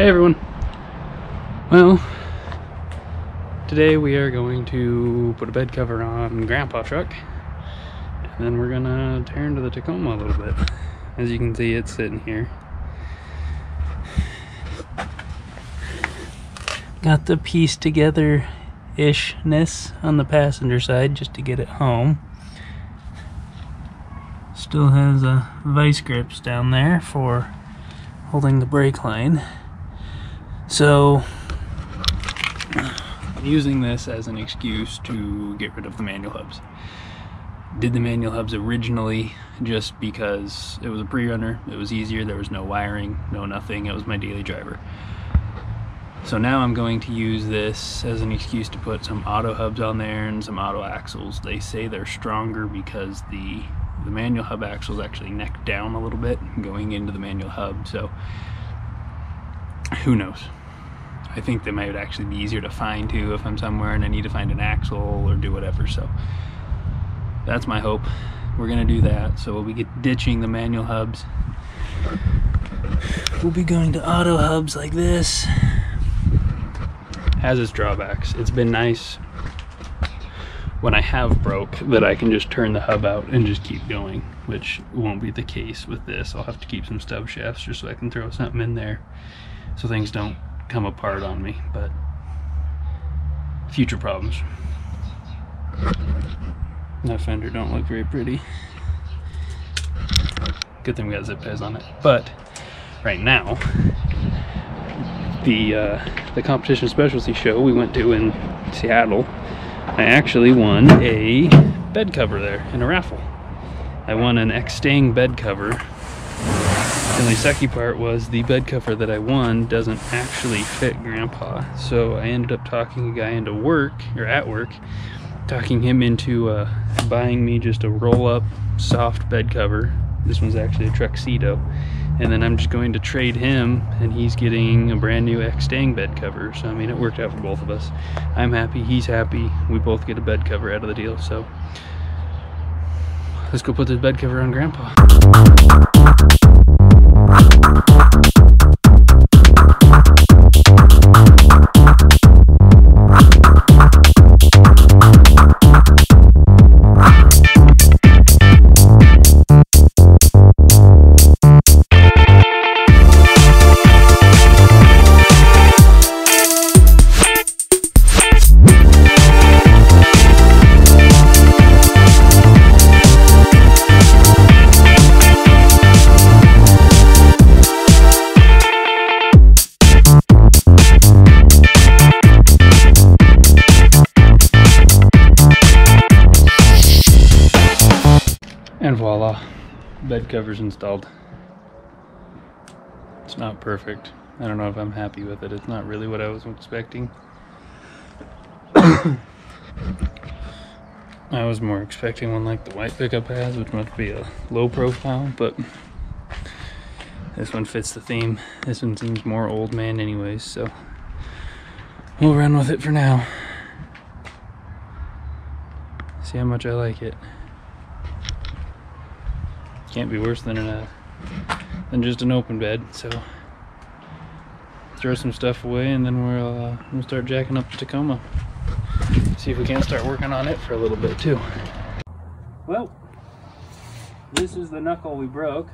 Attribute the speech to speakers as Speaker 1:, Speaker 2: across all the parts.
Speaker 1: Hey everyone. Well, today we are going to put a bed cover on Grandpa truck, and then we're gonna tear into the Tacoma a little bit. As you can see, it's sitting here. Got the piece together-ishness on the passenger side just to get it home. Still has vice grips down there for holding the brake line. So I'm using this as an excuse to get rid of the manual hubs. Did the manual hubs originally just because it was a pre-runner, it was easier, there was no wiring, no nothing, it was my daily driver. So now I'm going to use this as an excuse to put some auto hubs on there and some auto axles. They say they're stronger because the manual hub axles actually neck down a little bit going into the manual hub, so who knows. I think they might actually be easier to find too if I'm somewhere and I need to find an axle or do whatever, so that's my hope. We're gonna do that. So we'll be ditching the manual hubs. We'll be going to auto hubs like this. Has its drawbacks. It's been nice when I have broke that I can just turn the hub out and just keep going, which won't be the case with this. I'll have to keep some stub shafts just so I can throw something in there so things don't come apart on me, but future problems. That fender don't look very pretty. Good thing we got zip ties on it. But right now, the competition specialty show we went to in Seattle, I actually won a bed cover there in a raffle. I won an X-Stang bed cover. The only sucky part was the bed cover that I won doesn't actually fit Grandpa. So I ended up talking a guy into work, or at work, talking him into buying me just a roll-up soft bed cover. This one's actually a Truxedo. And then I'm just going to trade him, and he's getting a brand new X-Stang bed cover. So I mean, it worked out for both of us. I'm happy, he's happy. We both get a bed cover out of the deal. So let's go put this bed cover on Grandpa. And voila, bed cover's installed. It's not perfect. I don't know if I'm happy with it. It's not really what I was expecting. I was more expecting one like the white pickup has, which must be a low profile, but this one fits the theme. This one seems more old man anyways, so we'll run with it for now. See how much I like it. Can't be worse than just an open bed. So throw some stuff away, and then we'll start jacking up the Tacoma. See if we can't start working on it for a little bit too. Well, this is the knuckle we broke.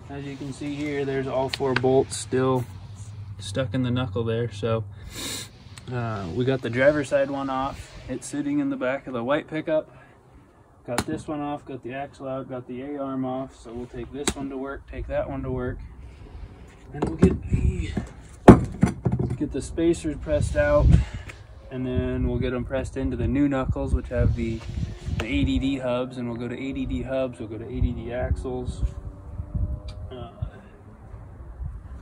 Speaker 1: As you can see here, there's all 4 bolts still stuck in the knuckle there. So we got the driver's side one off. It's sitting in the back of the white pickup. Got this one off, got the axle out, got the A-arm off, so we'll take this one to work, take that one to work, and we'll get the spacers pressed out, and then we'll get them pressed into the new knuckles, which have the ADD hubs, and we'll go to ADD hubs, we'll go to ADD axles.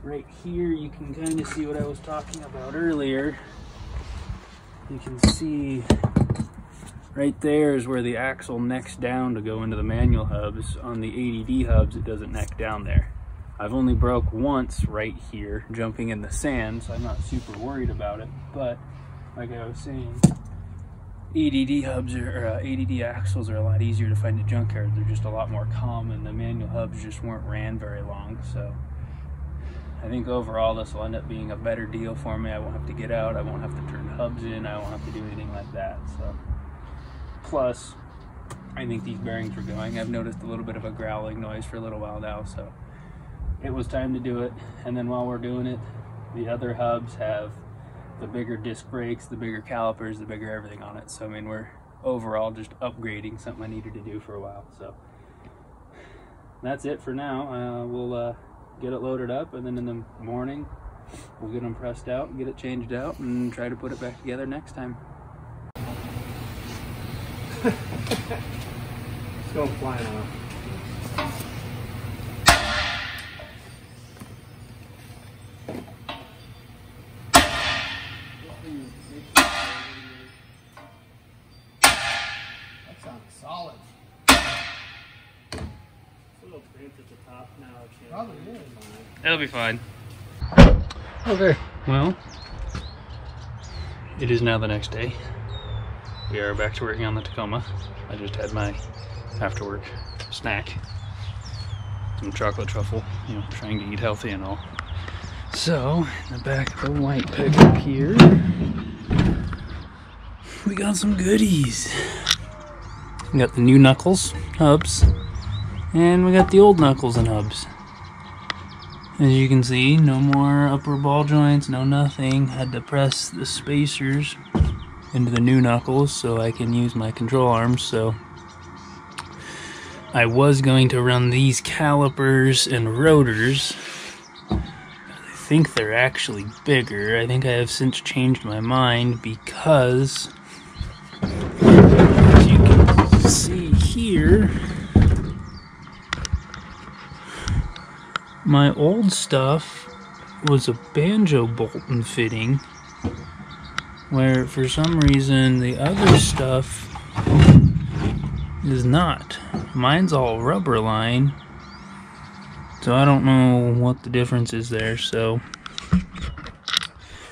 Speaker 1: Right here you can kind of see what I was talking about earlier. You can see right there is where the axle necks down to go into the manual hubs. On the ADD hubs, it doesn't neck down there. I've only broke once right here, jumping in the sand, so I'm not super worried about it. But like I was saying, ADD hubs or ADD axles are a lot easier to find at junkyards. They're just a lot more common. The manual hubs just weren't ran very long, so I think overall this will end up being a better deal for me. I won't have to get out, I won't have to turn hubs in, I won't have to do anything like that. So, plus, I think these bearings were going. I've noticed a little bit of a growling noise for a little while now, so it was time to do it. And then while we're doing it, the other hubs have the bigger disc brakes, the bigger calipers, the bigger everything on it. So I mean, we're overall just upgrading something I needed to do for a while. So that's it for now. We'll get it loaded up, and then in the morning we'll get them pressed out and get it changed out and try to put it back together next time.
Speaker 2: It's going flying off. That sounds solid. It's a little cramped at the top now. Probably is.
Speaker 1: That'll be fine. Okay, well, it is now the next day. We are back to working on the Tacoma. I just had my after work snack, some chocolate truffle, you know, trying to eat healthy and all. So, in the back of the white pickup here, we got some goodies. We got the new knuckles, hubs, and we got the old knuckles and hubs. As you can see, no more upper ball joints, no nothing. Had to press the spacers into the new knuckles so I can use my control arms. So I was going to run these calipers and rotors. I think they're actually bigger. I think I have since changed my mind because, as you can see here, my old stuff was a banjo bolt and fitting, where for some reason the other stuff is not. Mine's all rubber line, so I don't know what the difference is there. So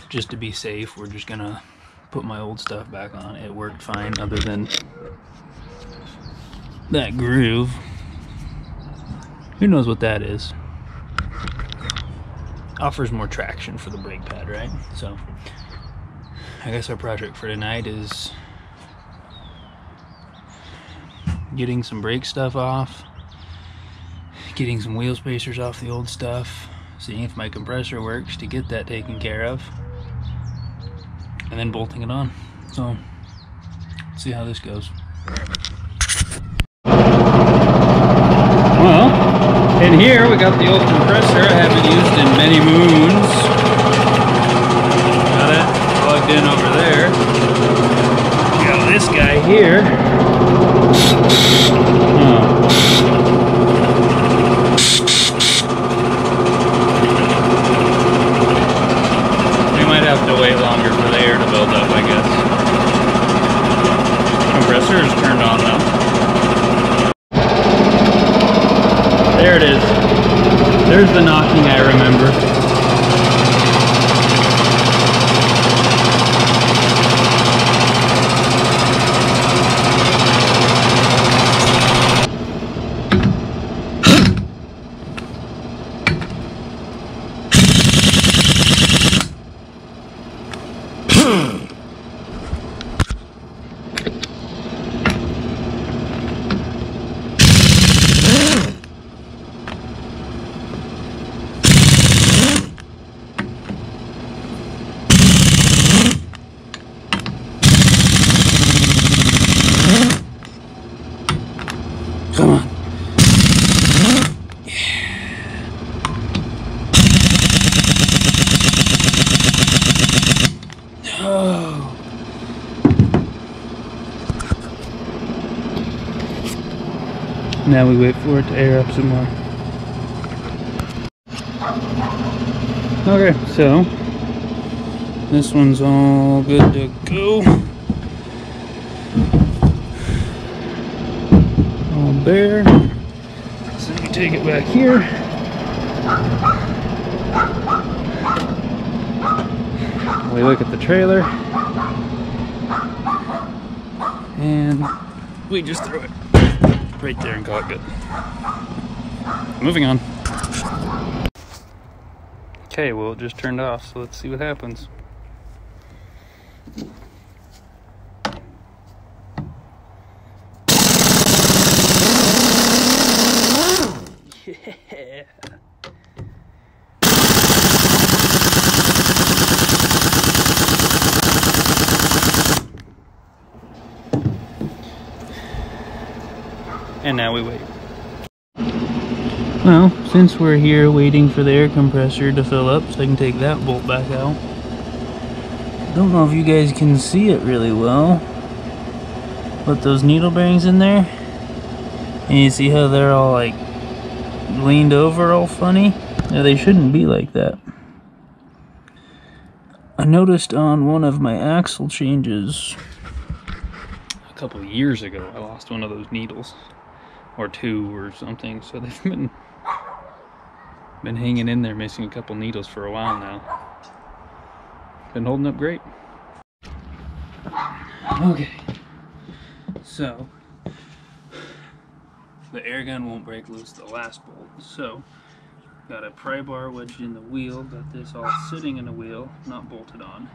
Speaker 1: just to be safe, we're just gonna put my old stuff back on. It worked fine other than that groove. Who knows what that is? Offers more traction for the brake pad, right? So I guess our project for tonight is getting some brake stuff off, getting some wheel spacers off the old stuff, seeing if my compressor works to get that taken care of, and then bolting it on. So let's see how this goes. Well, in here we got the old compressor I haven't used in many moons. Got it plugged in over there. We got this guy here. We might have to wait longer for the air to build up, I guess. Compressor is turned on though. There it is. There's the knocking I remember. Come on. Oh. Now we wait for it to air up some more. Okay, so this one's all good to go. All bare. So we take it back here. We look at the trailer. And we just throw it right there and call it good. Moving on. Okay, well it just turned off, so let's see what happens. Yeah. And now we wait. Well, since we're here waiting for the air compressor to fill up so I can take that bolt back out. Don't know if you guys can see it really well, but those needle bearings in there, and you see how they're all like leaned over all funny? Yeah, they shouldn't be like that. I noticed on one of my axle changes a couple of years ago, I lost one of those needles, or two or something, so they've been hanging in there, missing a couple needles for a while now. Been holding up great. Okay, so the air gun won't break loose the last bolt, so got a pry bar wedged in the wheel, got this all sitting in the wheel, not bolted on.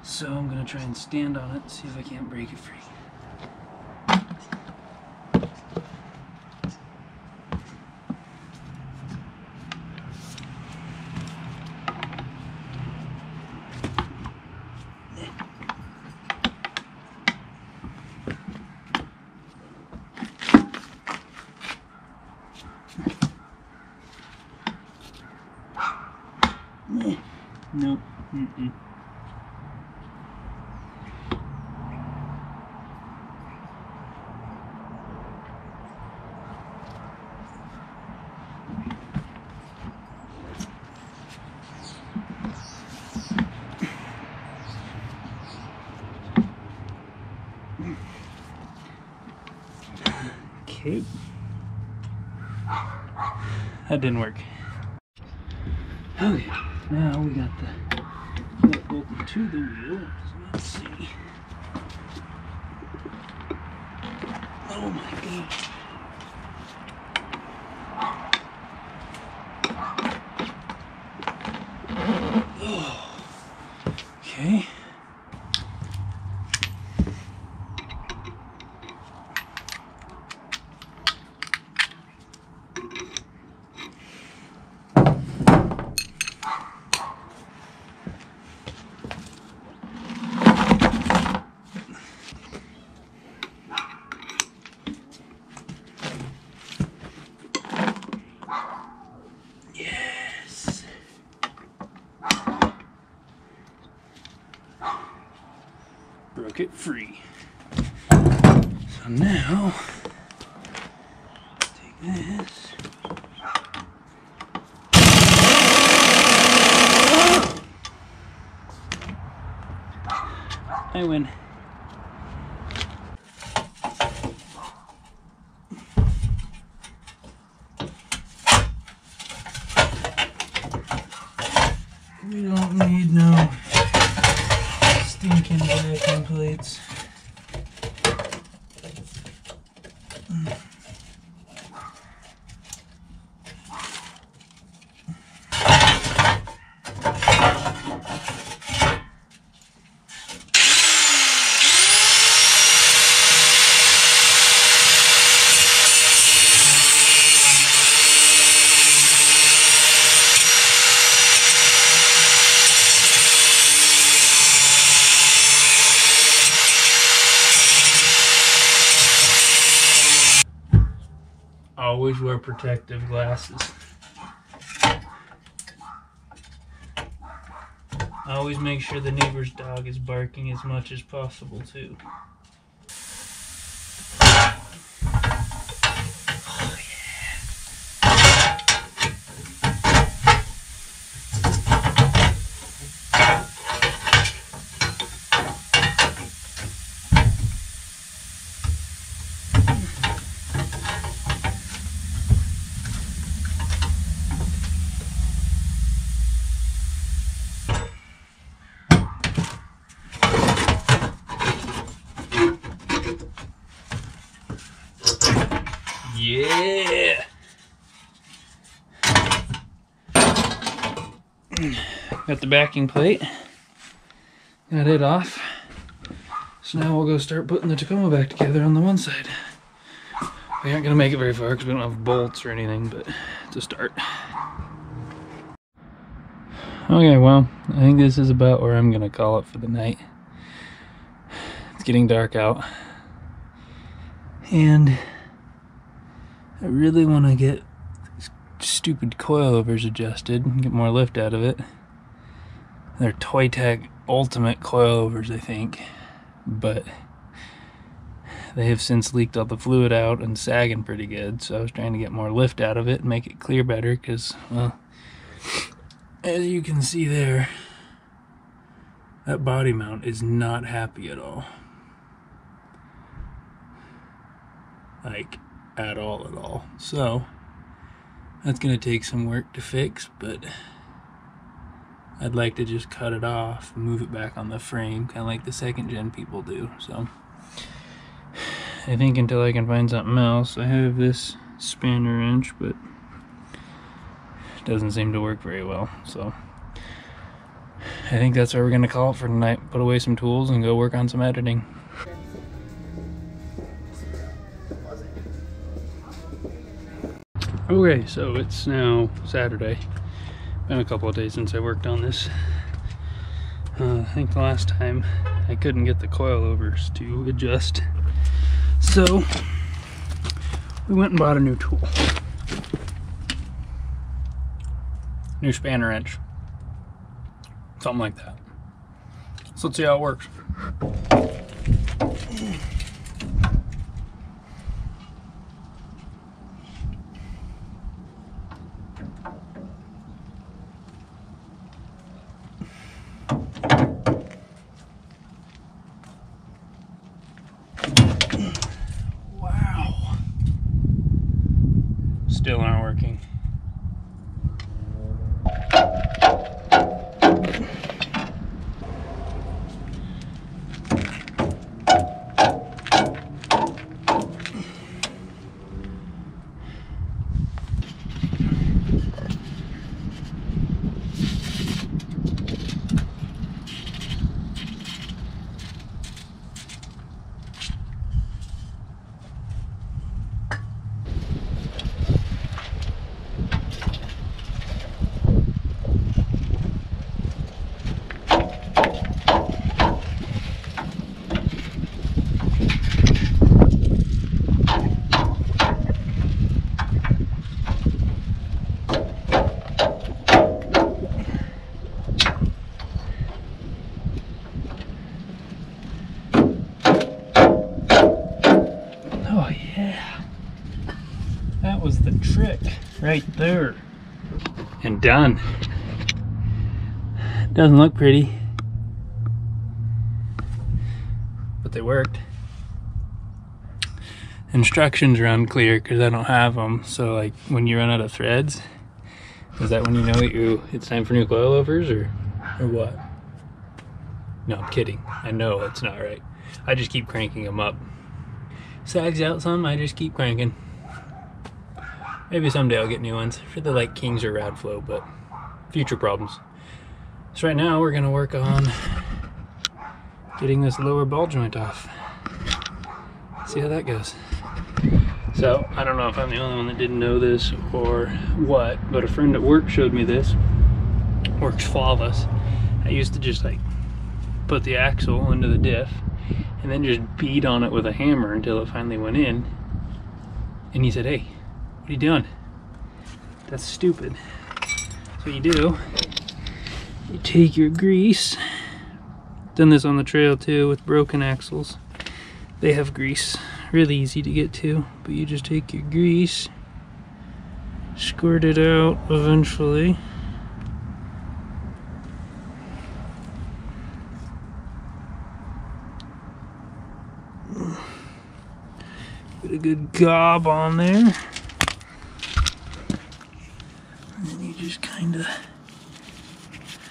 Speaker 1: So I'm gonna try and stand on it and see if I can't break it free. Nope. Mm-mm. Okay. That didn't work. Okay, now we got that bolted to the wheel. So let's see. Oh my gosh. Oh. Okay. Broke it free. So now, take this. I win. We don't need no stinking vacuum plates. Always wear protective glasses. Always make sure the neighbor's dog is barking as much as possible too. Oh yeah. Yeah. Got the backing plate. Got it off. So now we'll go start putting the Tacoma back together on the one side. We aren't gonna make it very far because we don't have bolts or anything, but it's a start. Okay, well, I think this is about where I'm gonna call it for the night. It's getting dark out. And I really want to get these stupid coilovers adjusted and get more lift out of it. They're Toy-Tech Ultimate coilovers, I think, but they have since leaked all the fluid out and sagging pretty good, so I was trying to get more lift out of it and make it clear better because, well, as you can see there, that body mount is not happy at all. Like, at all. So, that's going to take some work to fix, but I'd like to just cut it off and move it back on the frame, kind of like the second gen people do. So I think until I can find something else, I have this spanner wrench, but it doesn't seem to work very well. So I think that's where we're going to call it for tonight. Put away some tools and go work on some editing. Okay, so it's now Saturday. Been a couple of days since I worked on this. I think the last time I couldn't get the coilovers to adjust. So we went and bought a new tool. New spanner wrench. Something like that. So let's see how it works. Still aren't working. Was the trick right there. And done. Doesn't look pretty, but they worked. Instructions are unclear because I don't have them. So like when you run out of threads, is that when you know that it's time for new coilovers or what? No, I'm kidding. I know it's not right. I just keep cranking them up. Sags out some, I just keep cranking. Maybe someday I'll get new ones for the like Kings or Radflow, but future problems. So right now we're gonna work on getting this lower ball joint off. See how that goes. So I don't know if I'm the only one that didn't know this or what, but a friend at work showed me this. Works flawless. I used to just like put the axle into the diff and then just beat on it with a hammer until it finally went in. And he said, "Hey, what are you doing? That's stupid." So you do, you take your grease. Done this on the trail too with broken axles. They have grease, really easy to get to, but you just take your grease, squirt it out eventually. Get a good gob on there. And then you just kind of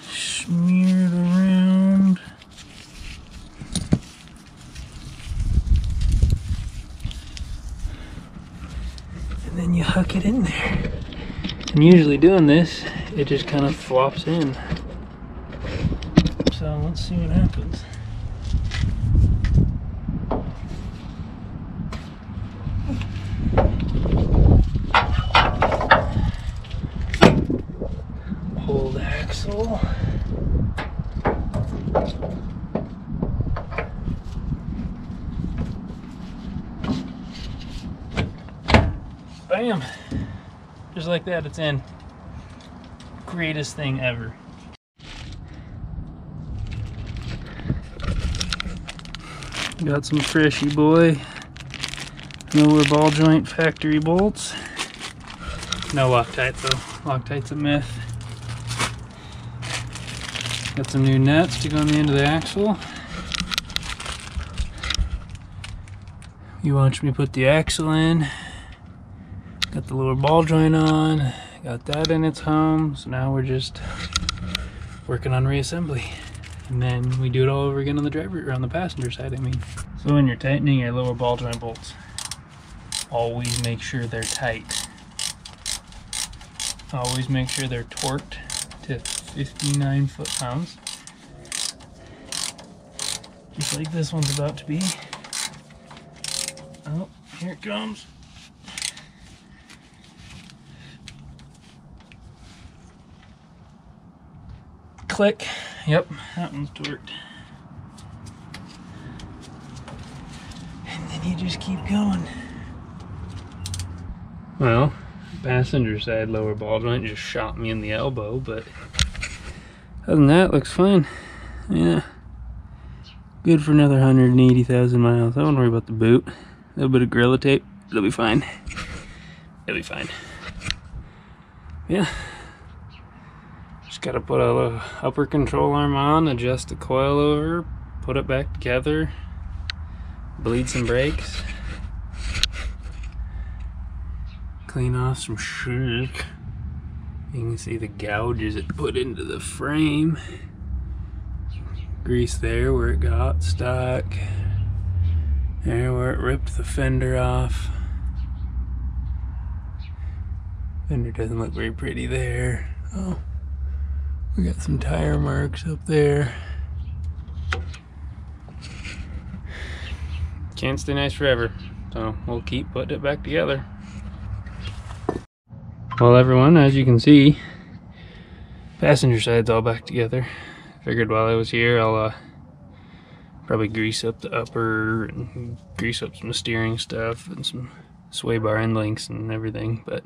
Speaker 1: smear it around. And then you huck it in there. And usually doing this, it just kind of flops in. happens. Old axle. Bam! Just like that, it's in. Greatest thing ever. Got some freshy boy lower ball joint factory bolts. No Loctite though. Loctite's a myth. Got some new nuts to go on the end of the axle. You watch me put the axle in. Got the lower ball joint on. Got that in its home. So now we're just working on reassembly. And then we do it all over again on the driver, or on the passenger side, I mean. So when you're tightening your lower ball joint bolts, always make sure they're tight. Always make sure they're torqued to 59 foot-pounds. Just like this one's about to be. Oh, here it comes. Click. Yep, that one's torqued. And then you just keep going. Well, passenger side lower ball joint just shot me in the elbow, but other than that, looks fine. Yeah. Good for another 180,000 miles. I won't worry about the boot. A little bit of Gorilla Tape. It'll be fine. It'll be fine. Yeah. Just gotta put a little upper control arm on, adjust the coil over, put it back together, bleed some brakes, clean off some shit. You can see the gouges it put into the frame. Grease there where it got stuck. There where it ripped the fender off. Fender doesn't look very pretty there. Oh. We got some tire marks up there. Can't stay nice forever, so we'll keep putting it back together. Well, everyone, as you can see, passenger side's all back together. Figured while I was here, I'll probably grease up the upper and grease up some steering stuff and some sway bar end links and everything, but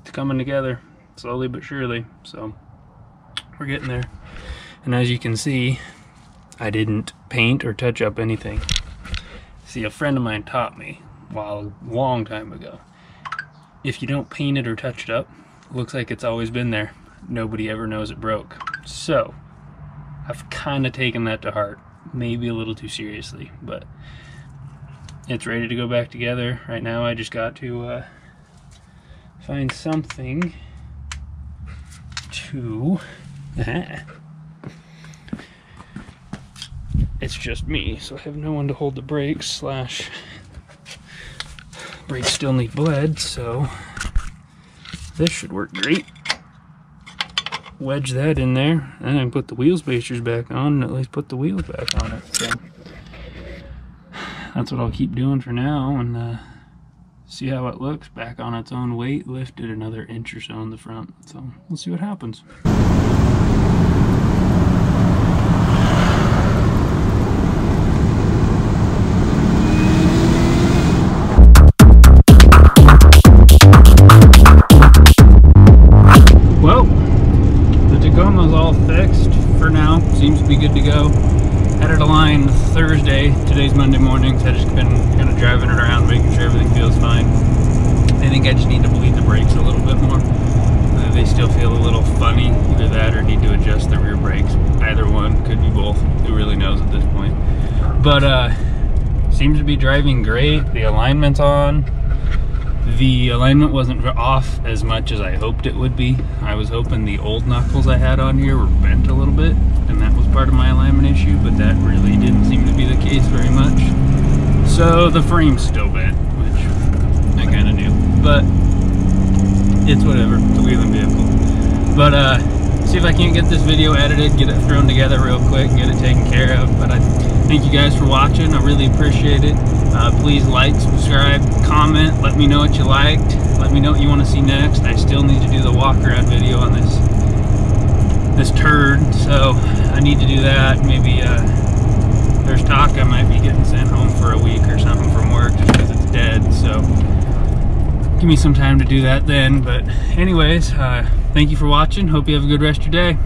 Speaker 1: it's coming together. Slowly but surely, so we're getting there. And as you can see, I didn't paint or touch up anything. See, a friend of mine taught me a long time ago, if you don't paint it or touch it up, it looks like it's always been there. Nobody ever knows it broke. So I've kind of taken that to heart, maybe a little too seriously, but it's ready to go back together. Right now I just got to find something to it's just me, so I have no one to hold the brakes, brakes still need bled, so this should work great. Wedge that in there, and then put the wheel spacers back on, and at least put the wheels back on it. So that's what I'll keep doing for now, and see how it looks back on its own weight, lifted another inch or so in the front. So we'll see what happens. Well, the Tacoma's all fixed for now. Seems to be good to go. Had it aligned Thursday. Today's Monday morning, so I've just been kind of driving it around, making sure everything feels fine. I think I just need to bleed the brakes a little bit more. They still feel a little funny, either that or need to adjust the rear brakes. Either one, could be both. Who really knows at this point? But seems to be driving great. The alignment's on. The alignment wasn't off as much as I hoped it would be. I was hoping the old knuckles I had on here were bent a little bit, and that was part of my alignment issue, but that really didn't seem to be the case very much. So the frame's still bent, which I kind of knew, but it's whatever. It's a wheeling vehicle. But see if I can't get this video edited, get it thrown together real quick, and get it taken care of. But I thank you guys for watching. I really appreciate it. Please like, subscribe, comment, let me know what you liked, let me know what you want to see next. I still need to do the walk around video on this turd, so I need to do that. Maybe there's talk I might be getting sent home for a week or something from work just because it's dead, so give me some time to do that then. But anyways, thank you for watching. Hope you have a good rest of your day.